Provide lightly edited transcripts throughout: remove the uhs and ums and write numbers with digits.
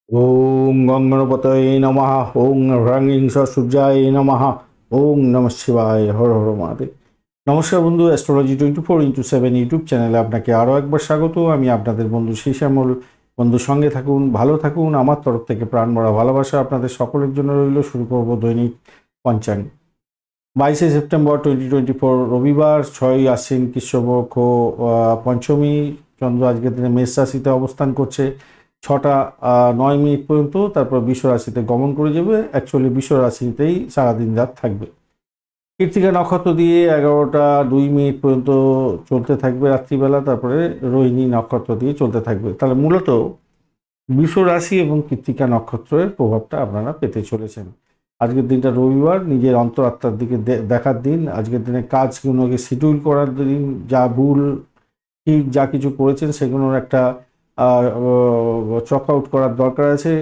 ওম গঙ্গণপতয়ে নমঃ। ওং হ্রাং সূর্যায় নমঃ। ওং নমঃ শিবায়। হর হর মহাদেব। নমস্কার বন্ধু, অ্যাস্ট্রোলজি 24x7 ইউটিউব চ্যানেলে আপনাকে আরও একবার স্বাগত। আমি আপনাদের বন্ধু শ্যামল। বন্ধু সঙ্গে থাকুন, ভালো থাকুন। আমার তরফ থেকে প্রাণ ভরা ভালোবাসা আপনাদের সকলের জন্য রইল। শুরু করব দৈনিক পঞ্চাঙ্গ। 22 সেপ্টেম্বর 2024 রবিবার, 6ই আশ্বিন, কৃষ্ণপক্ষ, পঞ্চমী। চন্দ্র আজকের দিনে মেষ রাশিতে অবস্থান করছে 6টা 9 মিনিট পর্যন্ত, তারপর বৃষ রাশিতে গমন করে যাবে। অ্যাকচুয়ালি বৃষ রাশিতেই সারাদিন রাত থাকবে। কৃত্তিকা নক্ষত্র দিয়ে 11টা 2 মিনিট পর্যন্ত চলতে থাকবে রাত্রিবেলা, তারপরে রোহিণী নক্ষত্র দিয়ে চলতে থাকবে। তাহলে মূলত বৃষ রাশি এবং কৃত্তিকা নক্ষত্রের প্রভাবটা আপনারা পেতে চলেছেন। আজকের দিনটা রবিবার, নিজের অন্তরাত্মার দিকে দেখার দিন। আজকের দিনে কাজগুলোকে শিডিউল করার দিন। যা ভুল ঠিক যা কিছু করেছেন সেগুলোর একটা চক আউট করার দরকার আছে,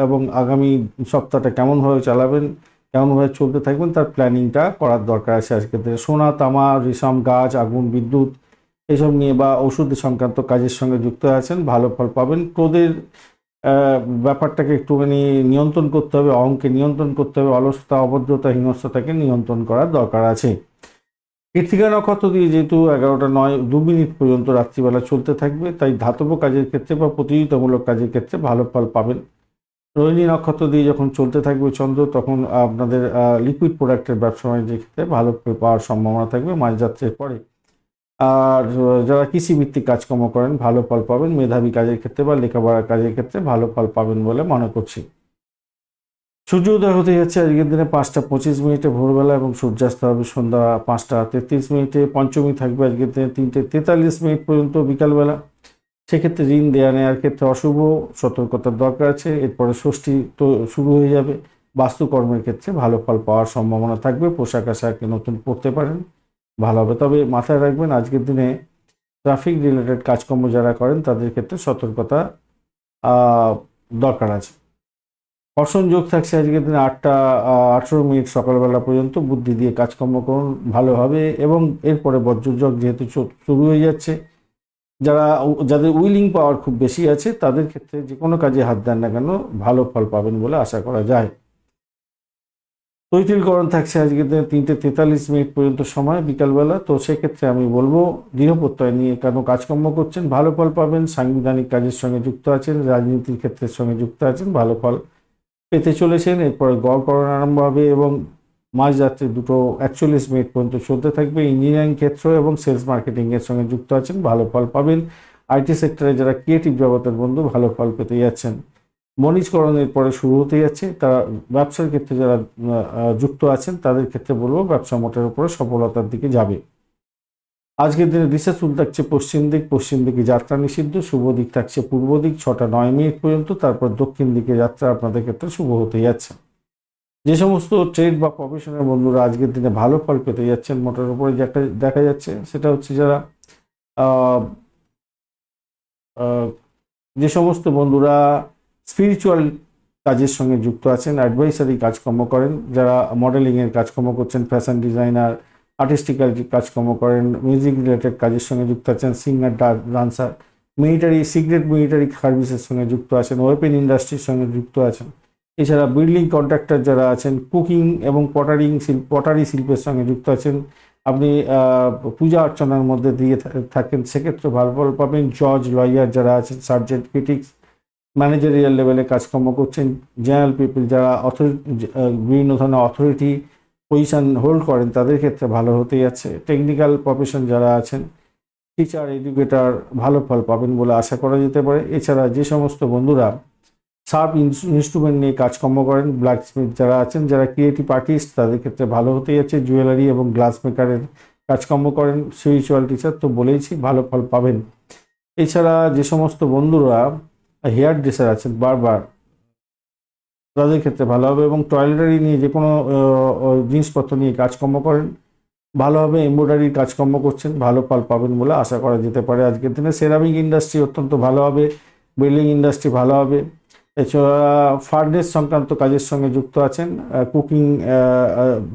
এবং আগামী সপ্তাহটা কেমনভাবে চালাবেন, কেমনভাবে চলতে থাকবেন তার প্ল্যানিংটা করার দরকার আছে। আজকের দিনে সোনা, তামা, রেশম, গাছ, আগুন, বিদ্যুৎ এসব নিয়ে বা ওষুধ সংক্রান্ত কাজের সঙ্গে যুক্ত আছেন, ভালো ফল পাবেন। ক্রোধের ব্যাপারটাকে একটুখানি নিয়ন্ত্রণ করতে হবে, অহংকে নিয়ন্ত্রণ করতে হবে, অলসতা, অভদ্রতা, হিংস্রতাকে নিয়ন্ত্রণ করার দরকার আছে। কৃত্তিকা নক্ষত্র দিয়ে যেহেতু 11টা 9 2 মিনিট পর্যন্ত রাত্রিবেলা চলতে থাকবে, তাই ধাতব কাজের ক্ষেত্রে বা প্রতিযোগিতামূলক কাজের ক্ষেত্রে ভালো ফল পাবেন। রোহিণী নক্ষত্র দিয়ে যখন চলতে থাকবে চন্দ্র, তখন আপনাদের লিকুইড প্রোডাক্টের ব্যবসা বাণিজ্যের ক্ষেত্রে ভালো ফল পাওয়ার সম্ভাবনা থাকবে মাঝরাত্রের পরে। আর যারা কৃষিভিত্তিক কাজকর্ম করেন ভালো ফল পাবেন। মেধাবী কাজের ক্ষেত্রে বা লেখাপড়ার কাজের ক্ষেত্রে ভালো ফল পাবেন বলে মনে করছি। সূর্য উদয় হতে যাচ্ছে আজকের দিনে 5টা 25 মিনিটে ভোরবেলা, এবং সূর্যাস্ত হবে সন্ধ্যা 5টা 33 মিনিটে। পঞ্চমী থাকবে আজকের দিনে 3টে 43 মিনিট পর্যন্ত বিকালবেলা। সেক্ষেত্রে ঋণ দেওয়া নেওয়ার ক্ষেত্রে অশুভ, সতর্কতার দরকার আছে। এরপরে ষষ্ঠী তো শুরু হয়ে যাবে। বাস্তুকর্মের ক্ষেত্রে ভালো ফল পাওয়ার সম্ভাবনা থাকবে। পোশাক আশাক নতুন পরতে পারেন, ভালো হবে। তবে মাথায় রাখবেন আজকের দিনে ট্রাফিক রিলেটেড কাজকর্ম যারা করেন তাদের ক্ষেত্রে সতর্কতা দরকার আছে। কর্ষণ যোগ থাকছে আজকের দিনে 8টা 18 মিনিট সকালবেলা পর্যন্ত। বুদ্ধি দিয়ে কাজকর্ম করুন, ভালো হবে। এবং এরপরে বজ্রযোগ যেহেতু শুরু হয়ে যাচ্ছে, যাদের উইলিং পাওয়ার খুব বেশি আছে তাদের ক্ষেত্রে যে কোনো কাজে হাত দেন না কেন ভালো ফল পাবেন বলে আশা করা যায়। তৈতিলকরণ থাকছে আজকের দিনে 3টে 43 মিনিট পর্যন্ত সময় বিকালবেলা। তো সেক্ষেত্রে আমি বলবো দৃঢ় প্রত্যয় নিয়ে কেন কাজকর্ম করছেন, ভালো ফল পাবেন। সাংবিধানিক কাজের সঙ্গে যুক্ত আছেন, রাজনীতির ক্ষেত্রের সঙ্গে যুক্ত আছেন, ভালো ফল পেতে চলেছেন। এরপরে গড়করণ আরম্ভ হবে এবং মাঝরাত্রে 2টো 41 মিনিট পর্যন্ত চলতে থাকবে। ইঞ্জিনিয়ারিং ক্ষেত্র এবং সেলস মার্কেটিংয়ের সঙ্গে যুক্ত আছেন, ভালো ফল পাবেন। আইটি সেক্টরে যারা ক্রিয়েটিভ জগতের বন্ধু ভালো ফল পেতে যাচ্ছেন। বণিজকরণের পরে শুরু হতে যাচ্ছে, তারা ব্যবসার ক্ষেত্রে যারা যুক্ত আছেন তাদের ক্ষেত্রে বলবো ব্যবসা মোটের উপরে সফলতার দিকে যাবে। আজকের দিনে দিশা চুল থাকছে পশ্চিম দিক, পশ্চিম দিকে যাত্রা নিষিদ্ধ। শুভ দিক থাকছে পূর্ব দিক 6টা 9 মিনিট পর্যন্ত, তারপর দক্ষিণ দিকে যাত্রা আপনাদের ক্ষেত্রে শুভ হতে যাচ্ছে। যে সমস্ত ট্রেড বা প্রফেশনের বন্ধুরা আজকের দিনে ভালো ফল পেতে যাচ্ছেন মোটের উপরে দেখা যাচ্ছে, সেটা হচ্ছে যারা যে সমস্ত বন্ধুরা স্পিরিচুয়াল কাজের সঙ্গে যুক্ত আছেন, অ্যাডভাইসারি কাজকর্ম করেন, যারা মডেলিংয়ের কাজকর্ম করছেন, ফ্যাশন ডিজাইনার, আর্টিস্টিক্যাল কাজকর্ম করেন, মিউজিক রিলেটেড কাজের সঙ্গে যুক্ত আছেন, সিঙ্গার, ডান্সার, সিক্রেট মিলিটারি সার্ভিসের সঙ্গে যুক্ত আছেন, ওয়েপেন ইন্ডাস্ট্রির সঙ্গে যুক্ত আছেন। এছাড়া বিল্ডিং কন্ট্রাক্টর যারা আছেন, কুকিং এবং পটারি শিল্পের সঙ্গে যুক্ত আছেন, আপনি পূজা অর্চনার মধ্যে দিয়ে থাকেন, সেক্ষেত্রে ভালো ফল পাবেন। জজ, লয়ার যারা আছেন, সার্জেন্ট, ক্রিটিক্স, ম্যানেজারিয়াল লেভেলে কাজকর্ম করছেন, জেনারেল পিপল যারা বিভিন্ন ধরনের অথরিটি পজিশন হোল্ড করেন তাদের ক্ষেত্রে ভালো হতে যাচ্ছে। টেকনিক্যাল প্রফেশন যারা আছেন, টিচার, এডুকেটর, ভালো ফল পাবেন বলে আশা করা যেতে পারে। এছাড়া যে সমস্ত বন্ধুরা শার্প ইনস্ট্রুমেন্ট নিয়ে কাজকর্ম করেন, ব্ল্যাক স্মিথ যারা আছেন, যারা ক্রিয়েটিভ আর্টিস্ট তাদের ক্ষেত্রে ভালো হতে যাচ্ছে। জুয়েলারি এবং গ্লাস মেকারের কাজকর্ম করেন, স্পিরিচুয়াল টিচার তো বলেইছি ভালো ফল পাবেন। এছাড়া যে সমস্ত বন্ধুরা হেয়ার ড্রেসার আছেন, বারবার তাদের ক্ষেত্রে ভালো হবে। এবং টয়লেটারি নিয়ে যে কোনো জিনিসপত্র নিয়ে কাজকর্ম করেন, ভালো হবে। এমব্রয়ডারির কাজকর্ম করছেন, ভালো ফল পাবেন বলে আশা করা যেতে পারে আজকের দিনে। সেরামিক ইন্ডাস্ট্রি অত্যন্ত ভালো হবে, বিল্ডিং ইন্ডাস্ট্রি ভালো হবে। এছাড়া ফার্নেস সংক্রান্ত কাজের সঙ্গে যুক্ত আছেন, কুকিং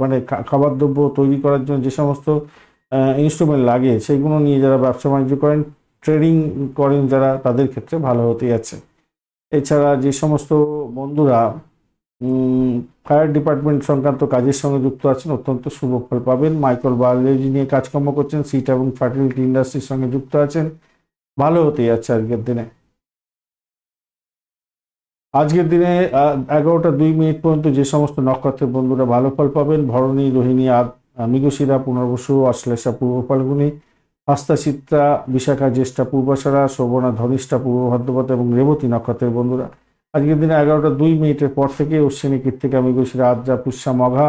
মানে খাবার দ্রব্য তৈরি করার জন্য যে সমস্ত ইনস্ট্রুমেন্ট লাগে সেইগুলো নিয়ে যারা ব্যবসা বাণিজ্য করেন, ট্রেডিং করেন যারা, তাদের ক্ষেত্রে ভালো হতে যাচ্ছে। এছাড়া যে সমস্ত বন্ধুরা ফায়ার ডিপার্টমেন্ট সংক্রান্ত কাজের সঙ্গে যুক্ত আছেন অত্যন্ত শুভ ফল পাবেন। মাইক্রোবায়োলজি নিয়ে কাজকর্ম করছেন, সিট এবং ফার্টিলিটি ইন্ডাস্ট্রির সঙ্গে যুক্ত আছেন, ভালো হতে যাচ্ছে আজকের দিনে। আজকের দিনে 11টা 2 মিনিট পর্যন্ত যে সমস্ত নক্ষত্রের বন্ধুরা ভালো ফল পাবেন: ভরণী, রোহিণী, মৃগশিরা, পুনর্বসু, অশ্লেষা, পূর্ব ফাল্গুনী, হস্তা, চিত্রা, বিশাখা, জ্যেষ্ঠা, পূর্বাষাঢ়া, শোভনা, ধনিষ্ঠা, পূর্ব ভাদ্রপদ এবং রেবতী নক্ষত্রের বন্ধুরা আজকের দিনে 11টা 2 মিনিটের পর থেকে অশ্বিনী, কৃত্তিকা, মৃগশিরা, আদ্রা, পুষ্যা, মঘা,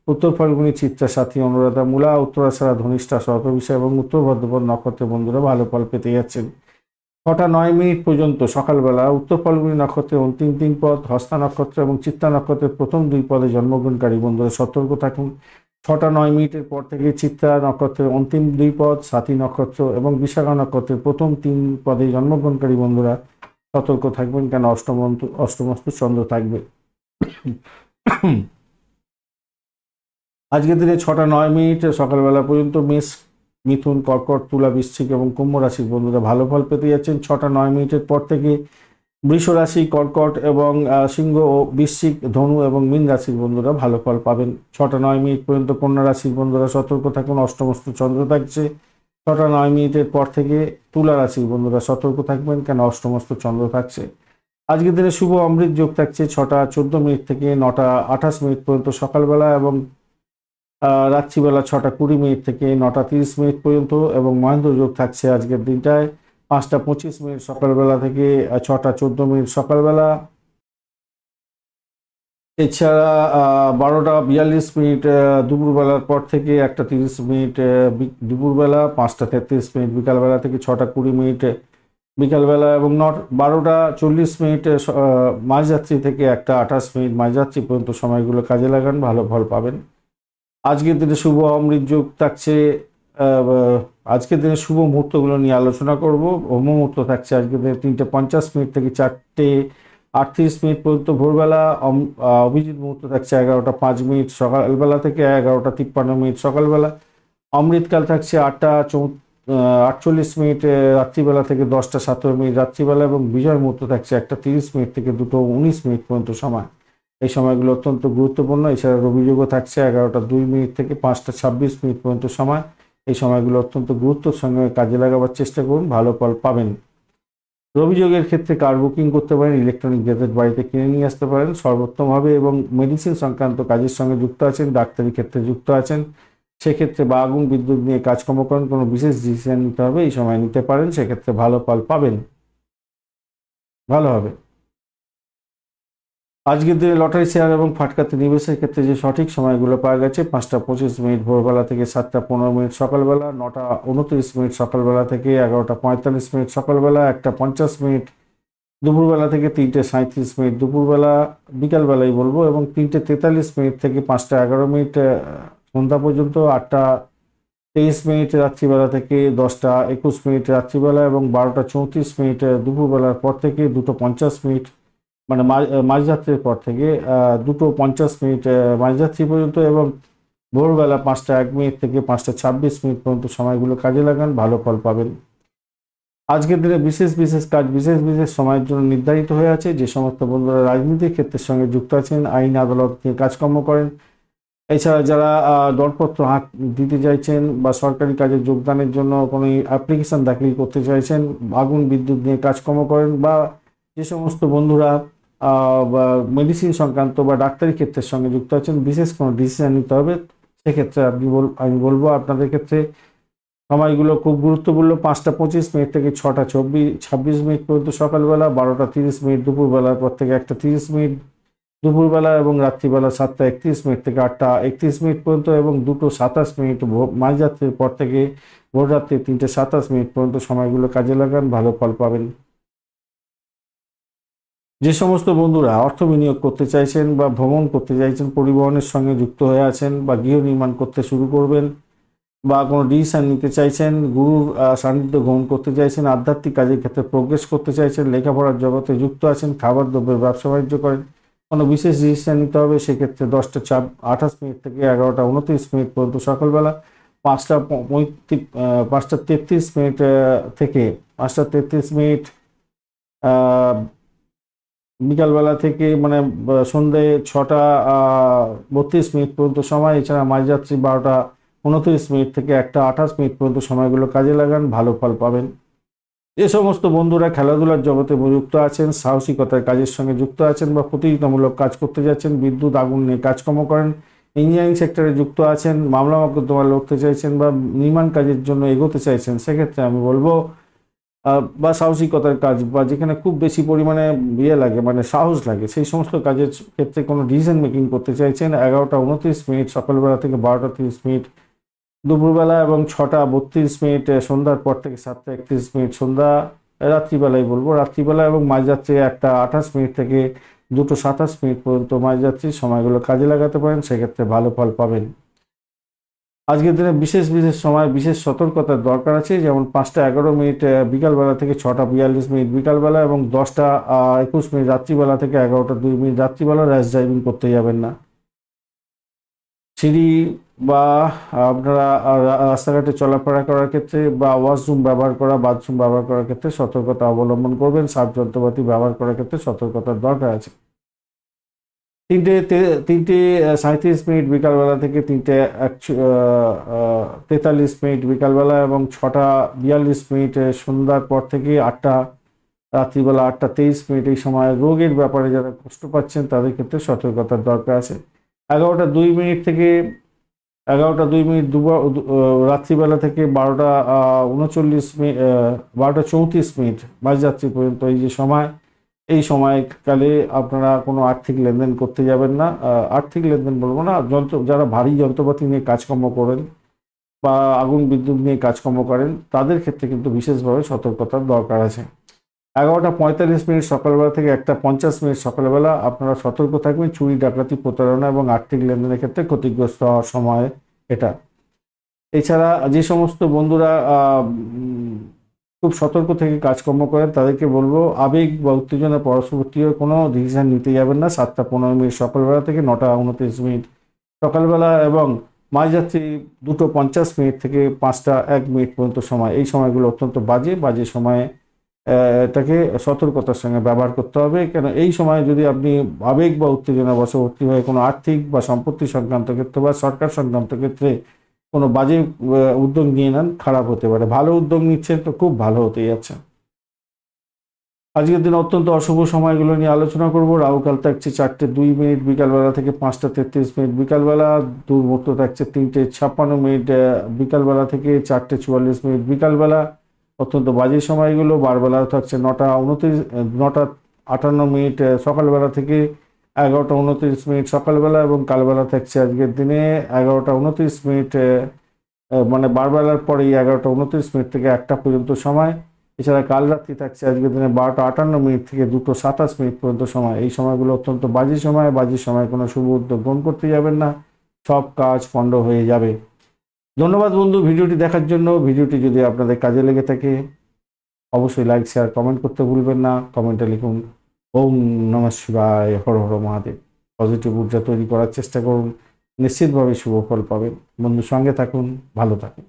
উত্তর ফাল্গুনী, চিত্রা, সাথী, অনুরাধা, মূলা, উত্তরাষাঢ়া, ধনিষ্ঠা, শতভিষা এবং উত্তর ভাদ্রপদ নক্ষত্রের বন্ধুরা ভালো ফল পেতে যাচ্ছেন। 6টা 9 মিনিট পর্যন্ত সকালবেলা উত্তর ফাল্গুনী নক্ষত্রের অন্তিম 3 পদ, হস্তা নক্ষত্র এবং চিত্তা নক্ষত্রের প্রথম 2 পদে জন্মগ্রহণকারী বন্ধুরা সতর্ক থাকুন। 6টা 9 মিনিটের পর থেকে চিত্তা নক্ষত্রের অন্তিম 2 পদ, সাথী নক্ষত্র এবং বিশাখা নক্ষত্রের প্রথম 3 পদে জন্মগ্রহণকারী বন্ধুরা সতর্ক থাকবেন, কেন অষ্টমস্তু চন্দ্র থাকবে। আজকের দিনে 6টা 9 মিনিট সকালবেলা পর্যন্ত মেষ, মিথুন, কর্কট, তুলা, বৃশ্চিক এবং কুম্ভ রাশির বন্ধুরা ভালো ফল পেতে যাচ্ছেন। 6টা 9 মিনিটের পর থেকে বৃষ রাশি, কর্কট এবং সিংহ ও বৃশ্চিক, ধনু এবং মীন রাশির বন্ধুরা ভালো ফল পাবেন। 6টা 9 মিনিট পর্যন্ত কন্যা রাশির বন্ধুরা সতর্ক থাকুন, অষ্টমস্তু চন্দ্র থাকছে। 6টা 9 মিনিটের পর থেকে তুলা রাশির বন্ধুরা সতর্ক থাকবেন, কেন অষ্টমস্তু চন্দ্র থাকছে। আজকের দিনে শুভ অমৃত যোগ থাকছে 6টা 14 মিনিট থেকে 9টা 28 মিনিট পর্যন্ত সকালবেলা এবং রাত্রিবেলা 6টা 20 মিনিট থেকে 9টা 30 মিনিট পর্যন্ত, এবং মহেন্দ্র যোগ থাকছে আজকের দিনটায় 5টা 25 মিনিট সকালবেলা থেকে 6টা 14 মিনিট সকালবেলা। এছাড়া 12টা 42 মিনিট দুপুরবেলার পর থেকে 1টা 30 মিনিট দুপুরবেলা, 5টা 33 মিনিট বিকালবেলা থেকে 6টা 20 মিনিট বিকালবেলা এবং 12টা 40 মিনিট মাঝরাত্রি থেকে 1টা 28 মিনিট মাঝরাত্রি পর্যন্ত সময়গুলো কাজে লাগান, ভালো ফল পাবেন। আজকের দিনে শুভ অমৃত যোগ থাকছে। আজকের দিনে শুভ মুহূর্তগুলো নিয়ে আলোচনা করব। ব্রহ্ম মুহূর্ত থাকছে আজকের দিনে 3টা 50 মিনিট থেকে 4টে 38 মিনিট পর্যন্ত ভোরবেলা। অভিজিৎ মুহূর্ত থাকছে 11টা 5 মিনিট সকালবেলা থেকে 11টা 53 মিনিট সকালবেলা। অমৃতকাল থাকছে 8টা 48 মিনিট রাত্রিবেলা থেকে 10টা 17 মিনিট রাত্রিবেলা, এবং বিজয় মুহূর্ত থাকছে 1টা 30 মিনিট থেকে 2টা 19 মিনিট পর্যন্ত সময়। এই সময়গুলো অত্যন্ত গুরুত্বপূর্ণ। এছাড়া রবিযোগও থাকছে 11টা 2 মিনিট থেকে 5টা 26 মিনিট পর্যন্ত সময়। এই সময়গুলো অত্যন্ত গুরুত্বের সঙ্গে কাজে লাগাবার চেষ্টা করুন, ভালো ফল পাবেন। রবিযোগের ক্ষেত্রে কার বুকিং করতে পারেন, ইলেকট্রনিক গ্যাজেট বাড়িতে কিনে নিয়ে আসতে পারেন সর্বোত্তমভাবে, এবং মেডিসিন সংক্রান্ত কাজের সঙ্গে যুক্ত আছেন, ডাক্তারি ক্ষেত্রে যুক্ত আছেন, সেক্ষেত্রে বা আগুন বিদ্যুৎ নিয়ে কাজকর্ম করেন, কোনো বিশেষ ডিসিশন নিতে হবে, এই সময় নিতে পারেন, সেক্ষেত্রে ভালো ফল পাবেন, ভালো হবে। আজকের দিনে লটারি শেয়ার এবং ফাটকাতে নিবেশের ক্ষেত্রে যে সঠিক সময়গুলো পাওয়া গেছে: 5টা 25 মিনিট ভোরবেলা থেকে 7টা 15 মিনিট সকালবেলা, 9টা 29 মিনিট সকালবেলা থেকে 11টা 45 মিনিট সকালবেলা, 1টা 50 মিনিট দুপুরবেলা থেকে 3টে 37 মিনিট দুপুরবেলা বিকালবেলায় বলবো, এবং 3টে 43 মিনিট থেকে 5টা 11 মিনিট সন্ধ্যা পর্যন্ত, 8টা 23 মিনিট রাত্রিবেলা থেকে 10টা 21 মিনিট রাত্রিবেলা, এবং 12টা 34 মিনিট দুপুরবেলার পর থেকে 2টো 50 মিনিট মানে মাঝরাত্রির পর থেকে 2টো 50 মিনিট মাঝরাত্রি পর্যন্ত, এবং ভোরবেলা 5টা 1 মিনিট থেকে 5টা 26 মিনিট পর্যন্ত সময়গুলো কাজে লাগান, ভালো ফল পাবেন। আজকের দিনে বিশেষ বিশেষ কাজ বিশেষ বিশেষ সময়ের জন্য নির্ধারিত হয়ে আছে। যে সমস্ত বন্ধুরা রাজনীতির ক্ষেত্রের সঙ্গে যুক্ত আছেন, আইন আদালত নিয়ে কাজকর্ম করেন, এছাড়া যারা দরপত্র হাঁক দিতে চাইছেন বা সরকারি কাজে যোগদানের জন্য কোনো অ্যাপ্লিকেশন দাখিল করতে চাইছেন, আগুন বিদ্যুৎ নিয়ে কাজকর্ম করেন, বা যে সমস্ত বন্ধুরা মেডিসিন সংক্রান্ত বা ডাক্তারি ক্ষেত্রের সঙ্গে যুক্ত আছেন, বিশেষ কোনো ডিসিশন নিতে হবে, সেক্ষেত্রে আমি বলবো আপনাদের ক্ষেত্রে সময়গুলো খুব গুরুত্বপূর্ণ। 5টা 25 মিনিট থেকে 6টা 26 মিনিট পর্যন্ত সকালবেলা, 12টা 30 মিনিট দুপুরবেলার পর থেকে 1টা 30 মিনিট দুপুরবেলা, এবং রাত্রিবেলা 7টা 31 মিনিট থেকে 8টা 31 মিনিট পর্যন্ত, এবং 2টো 27 মিনিট মাঝরাত্রির পর থেকে ভোররাত্রি 3টে 27 মিনিট পর্যন্ত সময়গুলো কাজে লাগান, ভালো ফল পাবেন। যে সমস্ত বন্ধুরা অর্থ বিনিয়োগ করতে চাইছেন বা ভ্রমণ করতে চাইছেন, পরিবহনের সঙ্গে যুক্ত হয়ে আছেন, বা গৃহ নির্মাণ করতে শুরু করবেন, বা কোনো ডিসিশন নিতে চাইছেন, গুরুর সান্নিধ্য গ্রহণ করতে চাইছেন, আধ্যাত্মিক কাজের ক্ষেত্রে প্রোগ্রেস করতে চাইছেন, লেখাপড়ার জগতে যুক্ত আছেন, খাবার দ্রব্যের ব্যবসা বাণিজ্য করেন, কোনো বিশেষ ডিসিশন নিতে হবে, সেক্ষেত্রে 10টা 28 মিনিট থেকে 11টা 29 মিনিট পর্যন্ত সকালবেলা, 5টা 33 মিনিট থেকে 5টা 33 মিনিট বিকালবেলা থেকে মানে সন্ধে 6টা 32 মিনিট পর্যন্ত সময়। এছাড়া মাঝরাত্রি 12টা 29 মিনিট থেকে 1টা 28 মিনিট পর্যন্ত সময়গুলো কাজে লাগান, ভালো ফল পাবেন। যে সমস্ত বন্ধুরা খেলাধুলার জগতে যুক্ত আছেন, সাহসিকতার কাজের সঙ্গে যুক্ত আছেন বা প্রতিযোগিতামূলক কাজ করতে যাচ্ছেন, বিদ্যুৎ আগুন নিয়ে কাজকর্ম করেন, ইঞ্জিনিয়ারিং সেক্টরে যুক্ত আছেন, মামলা মোকদ্দমা লড়তে চাইছেন বা নির্মাণ কাজের জন্য এগোতে চাইছেন, সেক্ষেত্রে আমি বলবো বা সাহসিকতার কাজ বা যেখানে খুব বেশি পরিমাণে লাগে মানে সাহস লাগে, সেই সমস্ত কাজের ক্ষেত্রে কোনো ডিসিশন মেকিং করতে চাইছেন, 11টা 29 মিনিট সকালবেলা থেকে 12টা 30 মিনিট দুপুরবেলা এবং 6টা 32 মিনিট সন্ধ্যার পর থেকে 7টা 31 মিনিট সন্ধ্যা রাত্রিবেলায় বলবো, রাত্রিবেলা এবং মাঝরাত্রি 1টা 28 মিনিট থেকে 2টো 27 মিনিট পর্যন্ত মাঝরাত্রি সময়গুলো কাজে লাগাতে পারেন, সেক্ষেত্রে ভালো ফল পাবেন। আজকের দিনে বিশেষ বিশেষ সময় বিশেষ সতর্কতার দরকার আছে, যেমন 5টা 11 মিনিট বিকালবেলা থেকে 6টা 42 মিনিট বিকালবেলা এবং 10টা 21 মিনিট রাত্রিবেলা থেকে 11টা 2 মিনিট রাত্রিবেলা র্যাশ ড্রাইভিং করতে যাবেন না। সিঁড়ি বা আপনারা রাস্তাঘাটে চলাফেরা করার ক্ষেত্রে বা ওয়াশরুম ব্যবহার করা, বাথরুম ব্যবহার করার ক্ষেত্রে সতর্কতা অবলম্বন করবেন। সাব যন্ত্রপাতি ব্যবহার করার ক্ষেত্রে সতর্কতার দরকার আছে। 3টে 37 মিনিট বিকালবেলা থেকে 3টে 43 মিনিট বিকালবেলা এবং 6টা 42 মিনিট সন্ধ্যার পর থেকে 8টা রাত্রিবেলা 8টা 23 মিনিট এই সময় রোগের ব্যাপারে যারা কষ্ট পাচ্ছেন তাদের ক্ষেত্রে সতর্কতার দরকার আছে। 11টা 2 মিনিট থেকে 11টা 2 মিনিট রাত্রিবেলা থেকে 12টা 39 মিনিট 12টা 34 মিনিট মাঝরাত্রি পর্যন্ত এই যে সময়, এই সময়কালে আপনারা কোনো আর্থিক লেনদেন করতে যাবেন না। আর্থিক লেনদেন বলবো না, যারা ভারী যন্ত্রপাতি নিয়ে কাজকর্ম করেন বা আগুন বিদ্যুৎ নিয়ে কাজকর্ম করেন তাদের ক্ষেত্রে কিন্তু বিশেষভাবে সতর্কতার দরকার আছে। 11টা 45 মিনিট সকালবেলা থেকে 1টা 50 মিনিট সকালবেলা আপনারা সতর্ক থাকবেন, চুরি ডাকাতি প্রতারণা এবং আর্থিক লেনদেনের ক্ষেত্রে ক্ষতিগ্রস্ত হওয়ার সময় এটা। এছাড়া যে সমস্ত বন্ধুরা খুব সতর্ক থেকে কাজকর্ম করেন তাদেরকে বলবো আবেগ বা উত্তেজনা পরবর্তী কোনো ডিসিশন নিতে যাবেন না। 7টা 15 মিনিট সকালবেলা থেকে 9টা 29 মিনিট সকালবেলা এবং মাঝরাত্রি 2টো 50 মিনিট থেকে 5টা 1 মিনিট পর্যন্ত সময়, এই সময়গুলো অত্যন্ত বাজে সময়ে এটাকে সতর্কতার সঙ্গে ব্যবহার করতে হবে। কেন এই সময় যদি আপনি আবেগ বা উত্তেজনা বশবর্তী হয়ে কোনো আর্থিক বা সম্পত্তি সংক্রান্ত ক্ষেত্রে বা সরকার সংক্রান্ত ক্ষেত্রে কোনো বাজে উদ্যোগ নিয়ে নেন, খারাপ হতে পারে। ভালো উদ্যোগ নিচ্ছেন তো খুব ভালো হতে যাচ্ছে। আজকের দিন অত্যন্ত অশুভ সময়গুলো নিয়ে আলোচনা করব। রাহুকাল থাকছে 4টে 2 মিনিট বিকালবেলা থেকে 5টা 33 মিনিট বিকালবেলা। দুর্মুহূর্ত থাকছে 3টে 56 মিনিট বিকালবেলা থেকে 4টে 44 মিনিট বিকালবেলা। অত্যন্ত বাজে সময়গুলো। বারবেলা থাকছে 9টা 58 মিনিট সকালবেলা থেকে 11টা 29 মিনিট সকালবেলা এবং কালবেলা থাকছে আজকের দিনে 11টা 29 মিনিট মানে বারবেলার পরেই 11টা 29 মিনিট থেকে 1টা পর্যন্ত সময়। এছাড়া কাল রাত্রি থাকছে আজকের দিনে 12টা 58 মিনিট থেকে 2টো 27 মিনিট পর্যন্ত সময়। এই সময়গুলো অত্যন্ত বাজে সময় কোনো শুভ উদ্যোগ গ্রহণ করতে যাবেন না, সব কাজ পণ্ড হয়ে যাবে। ধন্যবাদ বন্ধু ভিডিওটি দেখার জন্য। ভিডিওটি যদি আপনাদের কাজে লেগে থাকে অবশ্যই লাইক শেয়ার কমেন্ট করতে ভুলবেন না। কমেন্টে লিখুন ওম নমঃ শিবায়, হর হর মহাদেব। পজিটিভ ঊর্জা তৈরি করার চেষ্টা করুন, নিশ্চিতভাবে শুভ ফল পাবেন। বন্ধুর সঙ্গে থাকুন, ভালো থাকুন।